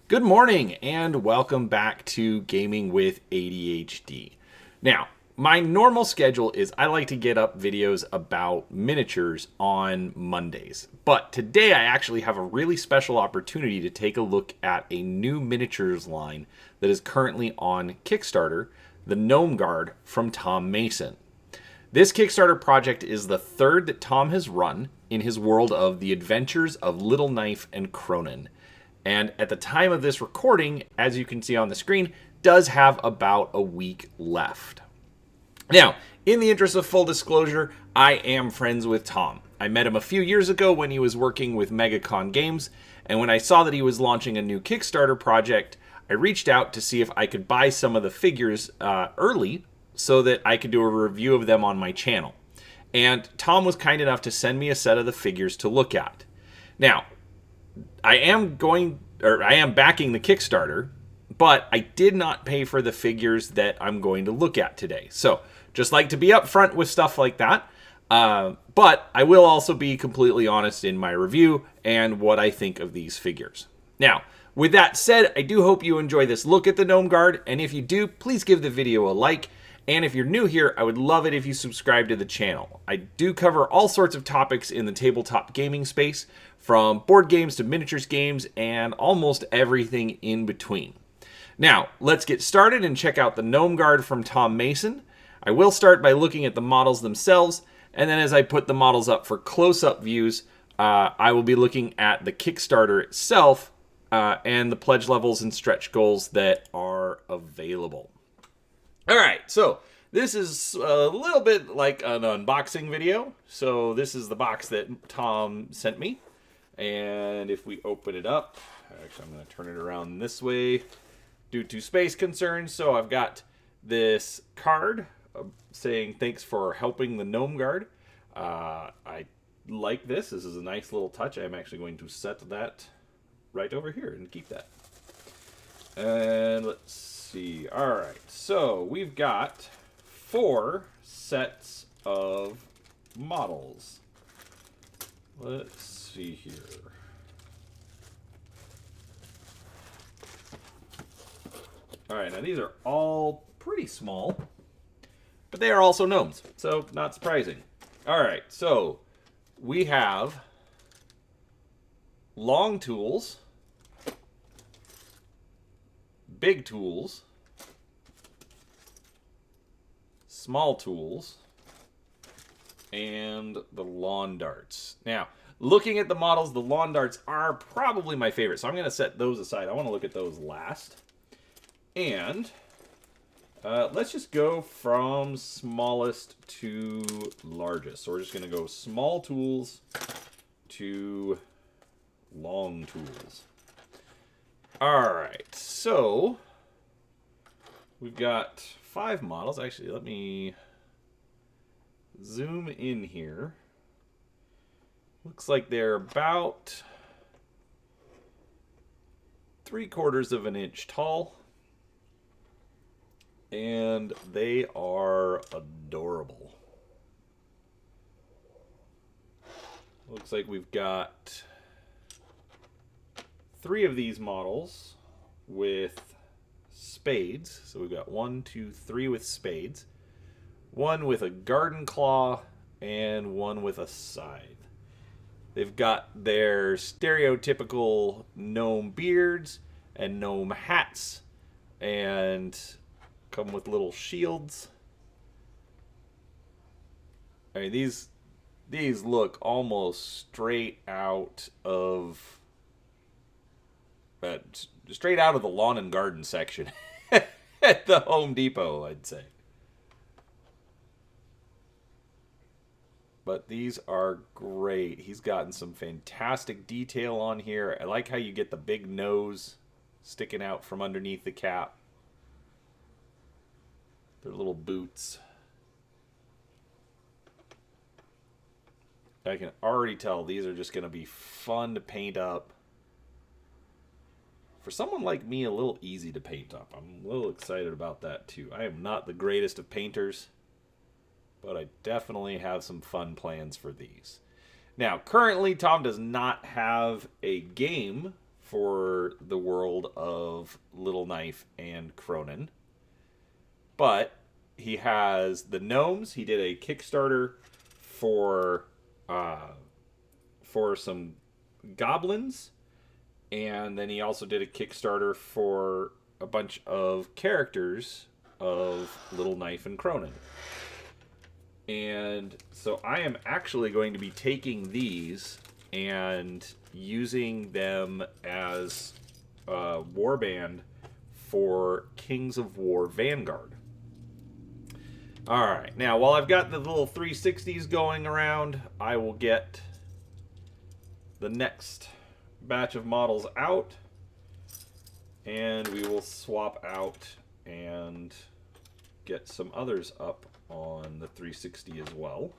Good morning and welcome back to Gaming with ADHD. Now, my normal schedule is I like to get up videos about miniatures on Mondays. But today I actually have a really special opportunity to take a look at a new miniatures line that is currently on Kickstarter, the Gnome Guard from Tom Mason. This Kickstarter project is the third that Tom has run in his world of The Adventures of Little Knife and Kronan. And at the time of this recording, as you can see on the screen, does have about a week left. Now, in the interest of full disclosure, I am friends with Tom. I met him a few years ago when he was working with MegaCon Games, and when I saw that he was launching a new Kickstarter project, I reached out to see if I could buy some of the figures early so that I could do a review of them on my channel. And Tom was kind enough to send me a set of the figures to look at. Now, I am backing the Kickstarter, but I did not pay for the figures that I'm going to look at today. So, just like to be upfront with stuff like that. But I will also be completely honest in my review and what I think of these figures. Now, with that said, I do hope you enjoy this look at the Gnome Guard, and if you do, please give the video a like. And if you're new here, I would love it if you subscribe to the channel. I do cover all sorts of topics in the tabletop gaming space, from board games to miniatures games, and almost everything in between. Now, let's get started and check out the Gnome Guard from Tom Mason. I will start by looking at the models themselves, and then as I put the models up for close-up views, I will be looking at the Kickstarter itself and the pledge levels and stretch goals that are available. All right, so this is a little bit like an unboxing video. So this is the box that Tom sent me. And if we open it up, actually I'm going to turn it around this way due to space concerns. So I've got this card saying thanks for helping the Gnome Guard. I like this. This is a nice little touch. I'm actually going to set that right over here and keep that. And let's see. All right, so we've got 4 sets of models. Let's see here. All right, now these are all pretty small, but they are also gnomes, so not surprising. All right, so we have long tools, big tools, small tools, and the lawn darts. Now, looking at the models, the lawn darts are probably my favorite, so I'm going to set those aside. I want to look at those last. And let's just go from smallest to largest. So we're just going to go small tools to long tools. All right, so we've got 5 models. Actually, let me zoom in here. Looks like they're about 3/4 of an inch tall, and they are adorable. Looks like we've got 3 of these models with spades. So we've got 1, 2, 3 with spades. 1 with a garden claw and 1 with a scythe. They've got their stereotypical gnome beards and gnome hats and come with little shields. I mean, these look almost straight out of the lawn and garden section at the Home Depot, I'd say. But these are great. He's gotten some fantastic detail on here. I like how you get the big nose sticking out from underneath the cap. Their little boots. I can already tell these are just going to be fun to paint up. For someone like me, a little easy to paint up. I'm a little excited about that too. I am not the greatest of painters, but I definitely have some fun plans for these. Now, currently, Tom does not have a game for the world of Little Knife and Kronan. But he has the gnomes. He did a Kickstarter for some goblins, and then he also did a Kickstarter for a bunch of characters of Little Knife and Kronan. And so I am actually going to be taking these and using them as a warband for Kings of War Vanguard. Alright, now while I've got the little 360s going around, I will get the next batch of models out, and we will swap out and get some others up on the 360 as well.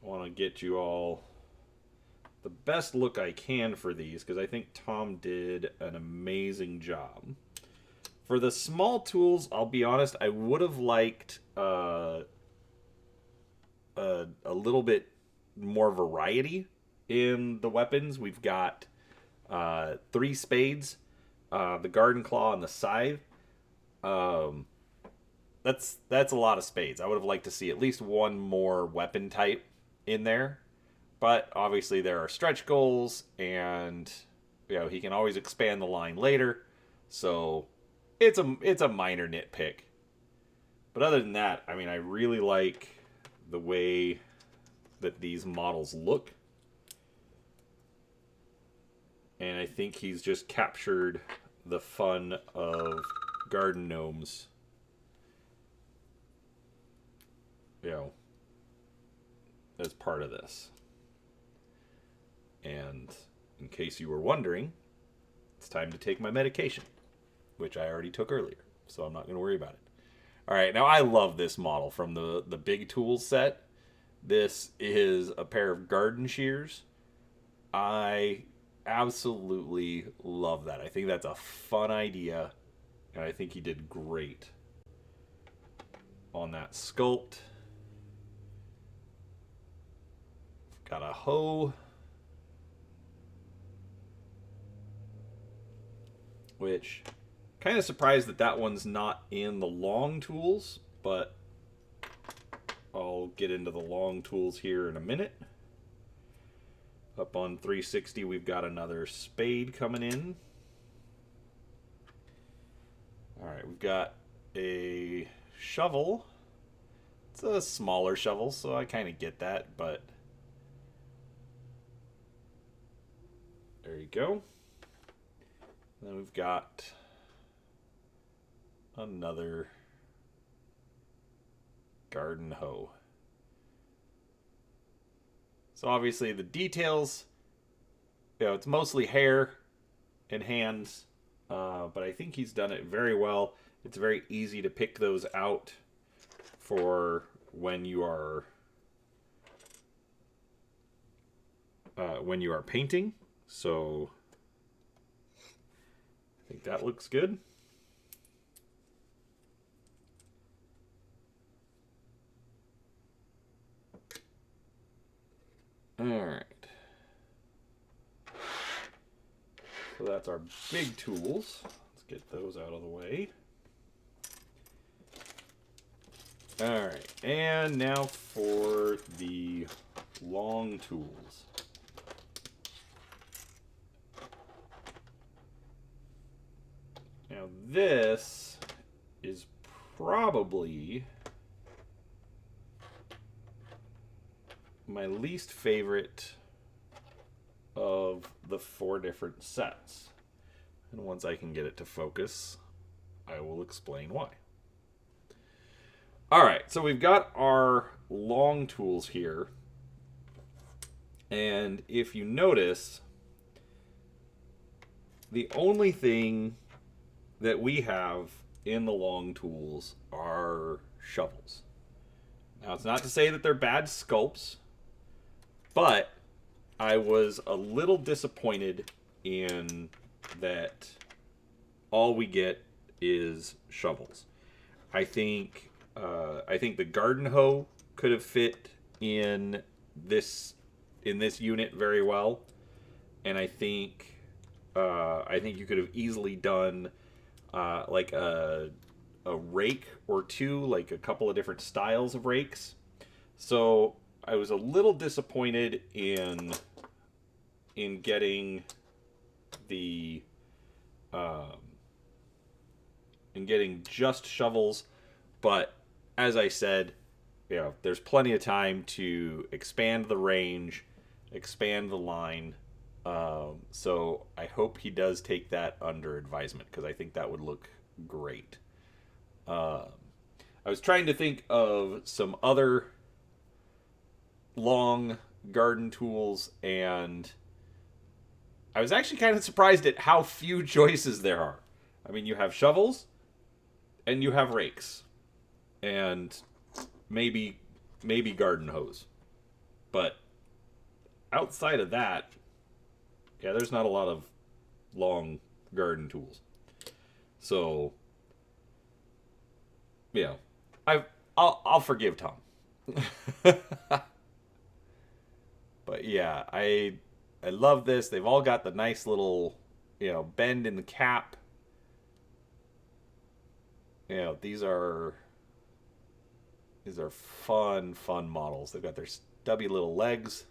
I want to get you all the best look I can for these, because I think Tom did an amazing job. For the small tools, I'll be honest, I would have liked a little bit more variety in the weapons. We've got 3 spades, the garden claw, and the scythe. That's a lot of spades. I would have liked to see at least one more weapon type in there. But obviously there are stretch goals, and he can always expand the line later. So it's a minor nitpick. But other than that, I mean, I really like the way that these models look. And I think he's just captured the fun of garden gnomes. As part of this. And in case you were wondering, it's time to take my medication, which I already took earlier, so I'm not going to worry about it. All right, now I love this model from the Big Tools set. This is a pair of garden shears. I absolutely love that. I think that's a fun idea, and I think he did great on that sculpt. Got a hoe, which kind of surprised that one's not in the long tools, but I'll get into the long tools here in a minute. Up on 360, we've got another spade coming in. All right, we've got a shovel. It's a smaller shovel, so I kind of get that, but there you go. Then we've got another garden hoe. So obviously the details, it's mostly hair and hands, but I think he's done it very well. It's very easy to pick those out for when you are painting. So I think that looks good. All right. So that's our big tools. Let's get those out of the way. All right. And now for the long tools. Now this is probably my least favorite of the 4 different sets. And once I can get it to focus, I will explain why. All right, so we've got our long tools here. And if you notice, the only thing that we have in the long tools are shovels. Now, it's not to say that they're bad sculpts, but I was a little disappointed in that all we get is shovels. I think the garden hoe could have fit in this unit very well, and I think you could have easily done like a rake or two, like a couple of different styles of rakes. So I was a little disappointed in getting the in getting just shovels, but as I said, there's plenty of time to expand the range, expand the line. So I hope he does take that under advisement, because I think that would look great. I was trying to think of some other long garden tools, and I was actually kind of surprised at how few choices there are. I mean, you have shovels, and you have rakes, and maybe garden hose. But outside of that, there's not a lot of long garden tools. So, I'll forgive Tom. But yeah, I love this. They've all got the nice little, bend in the cap. These are fun models. They've got their stubby little legs.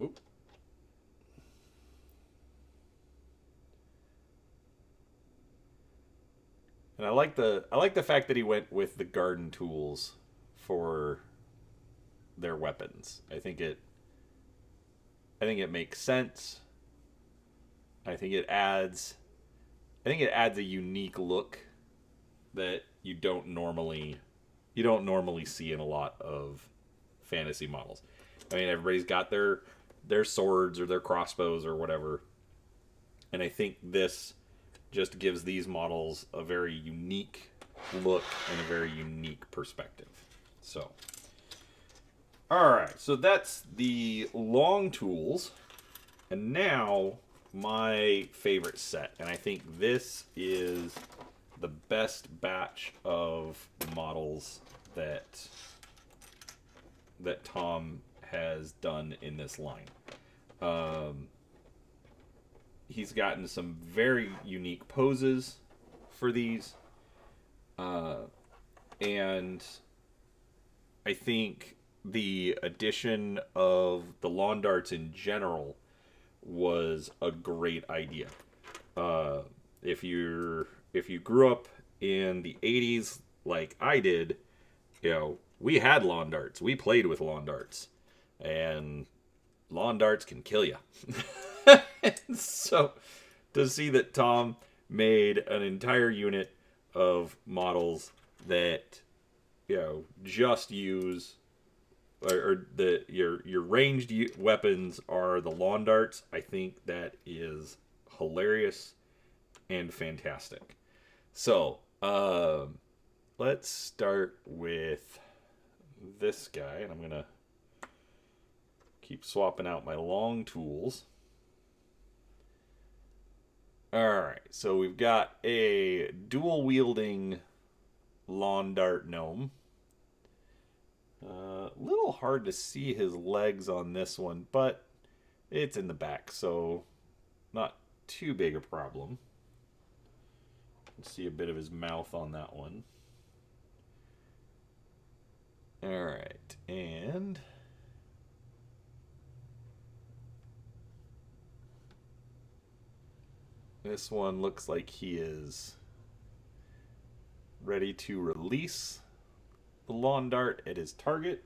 Oop. And I like the fact that he went with the garden tools for their weapons. I think it makes sense. I think it adds a unique look that you don't normally see in a lot of fantasy models. I mean, everybody's got their swords or their crossbows or whatever. And I think this just gives these models a very unique look and a very unique perspective. So, alright, so that's the long tools. And now, my favorite set. And I think this is the best batch of models that Tom has done in this line. He's gotten some very unique poses for these. And I think the addition of the lawn darts in general was a great idea. If you grew up in the 80s like I did, we had lawn darts. We played with lawn darts. And lawn darts can kill you. So to see that Tom made an entire unit of models that just use or your ranged weapons are the lawn darts, I think that is hilarious and fantastic. So let's start with this guy, and I'm gonna keep swapping out my long tools. Alright, so we've got a dual-wielding lawn dart gnome. A little hard to see his legs on this one, but it's in the back, so not too big a problem. You can see a bit of his mouth on that one. Alright, and this one looks like he is ready to release the lawn dart at his target.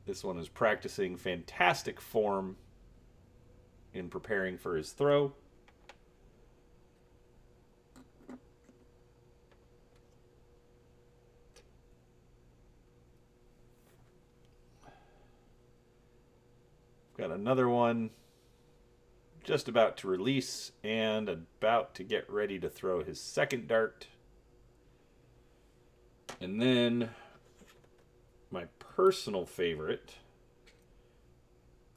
This one is practicing fantastic form in preparing for his throw. Got another one just about to release and about to get ready to throw his second dart. And then my personal favorite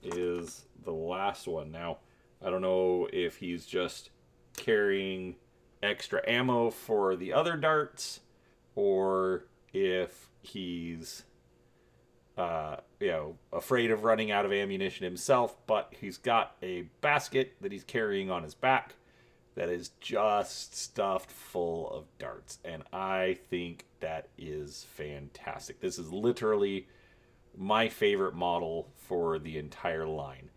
is the last one. Now, I don't know if he's just carrying extra ammo for the other darts, or if he's afraid of running out of ammunition himself, but he's got a basket that he's carrying on his back that is just stuffed full of darts, and I think that is fantastic. This is literally my favorite model for the entire line.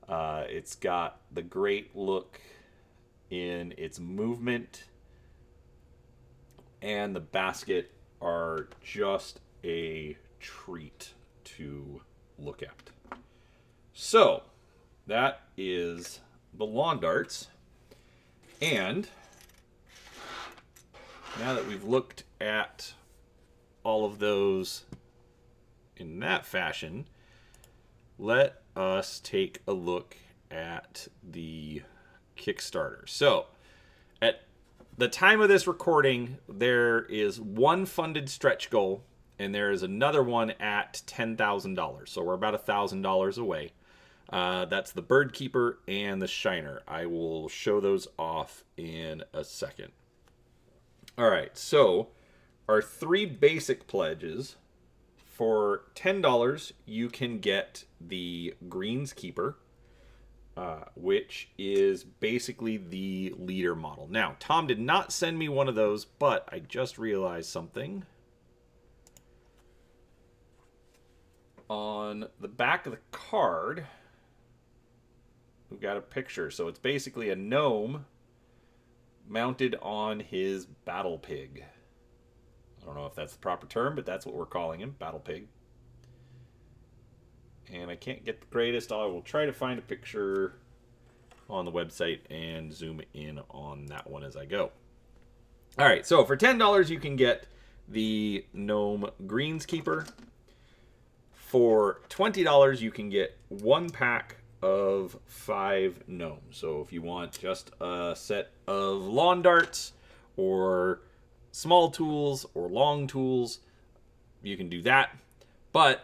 It's got the great look in its movement, and the basket are just a treat to look at. So that is the lawn darts. And now that we've looked at all of those in that fashion, let us take a look at the Kickstarter. So at the time of this recording, there is one funded stretch goal, and there is another one at $10,000. So we're about $1,000 away. That's the Bird Keeper and the Shiner. I will show those off in a second. All right, so our three basic pledges. For $10, you can get the Greenskeeper, which is basically the leader model. Now, Tom did not send me one of those, but I just realized something. On the back of the card, we've got a picture. So it's basically a gnome mounted on his battle pig. I don't know if that's the proper term, but that's what we're calling him, battle pig. And I can't get the greatest. I will try to find a picture on the website and zoom in on that one as I go. All right, so for $10, you can get the Gnome Greenskeeper. For $20, you can get one pack of 5 gnomes. So if you want just a set of lawn darts or small tools or long tools, you can do that. But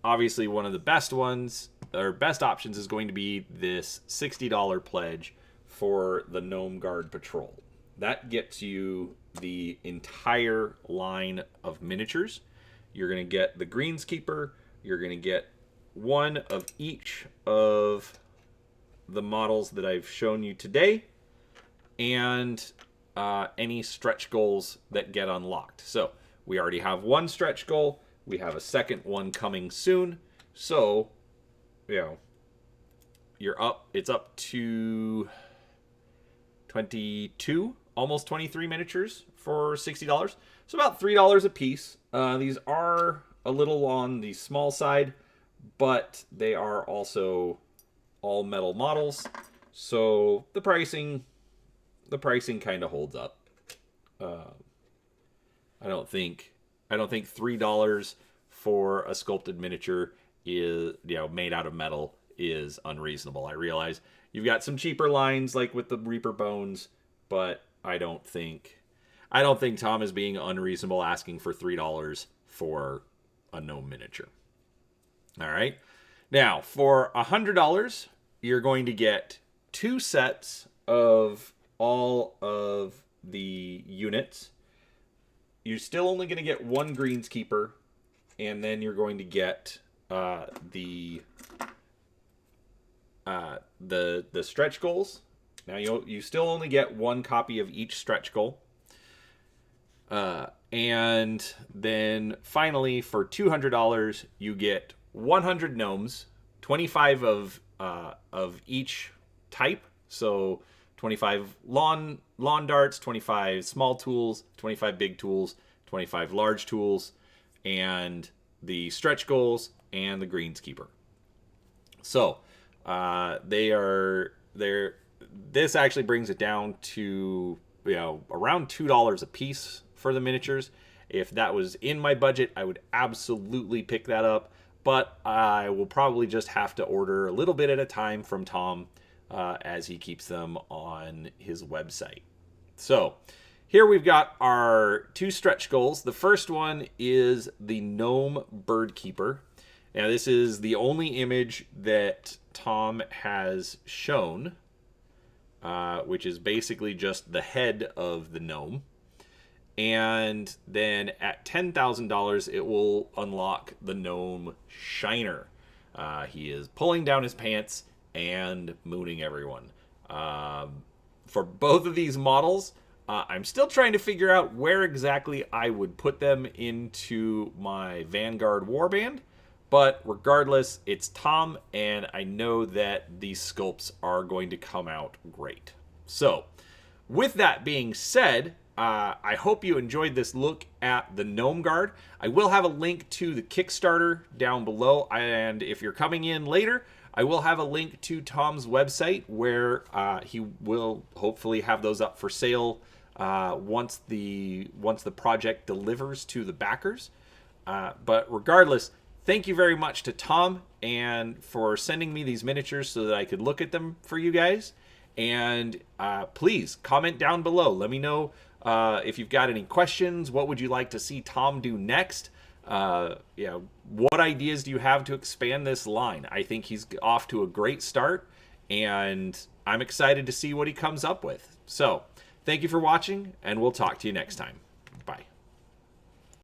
obviously one of the best ones, or best options, is going to be this $60 pledge for the Gnome Guard Patrol. That gets you the entire line of miniatures. You're going to get the Greenskeeper. You're going to get one of each of the models that I've shown you today, and any stretch goals that get unlocked. So we already have one stretch goal. We have a second one coming soon. So, it's up to 22, almost 23 miniatures for $60. So about $3 a piece. These are a little on the small side, but they are also all metal models. So the pricing kind of holds up. I don't think $3 for a sculpted miniature is, made out of metal is unreasonable. I realize you've got some cheaper lines like with the Reaper Bones, but I don't think Tom is being unreasonable asking for $3 for a gnome miniature. All right. Now, for $100, you're going to get 2 sets of all of the units. You're still only going to get one Greenskeeper, and then you're going to get the stretch goals. Now you still only get one copy of each stretch goal. And then finally, for $200, you get 100 gnomes, 25 of each type. So 25 lawn darts, 25 small tools, 25 big tools, 25 large tools, and the stretch goals and the Greenskeeper. So this actually brings it down to around $2 a piece for the miniatures. If that was in my budget, I would absolutely pick that up, but I will probably just have to order a little bit at a time from Tom as he keeps them on his website. So here we've got our 2 stretch goals. The first one is the Gnome Bird Keeper. Now, this is the only image that Tom has shown, which is basically just the head of the gnome. And then at $10,000, it will unlock the Gnome Shiner. He is pulling down his pants and mooning everyone. For both of these models, I'm still trying to figure out where exactly I would put them into my Vanguard Warband. But regardless, it's Tom, and I know that these sculpts are going to come out great. So, with that being said, I hope you enjoyed this look at the Gnome Guard. I will have a link to the Kickstarter down below, and if you're coming in later, I will have a link to Tom's website where he will hopefully have those up for sale once the project delivers to the backers. But regardless, thank you very much to Tom and for sending me these miniatures so that I could look at them for you guys. And please comment down below. Let me know if you've got any questions. What would you like to see Tom do next? What ideas do you have to expand this line? I think he's off to a great start, and I'm excited to see what he comes up with. So, thank you for watching, and we'll talk to you next time.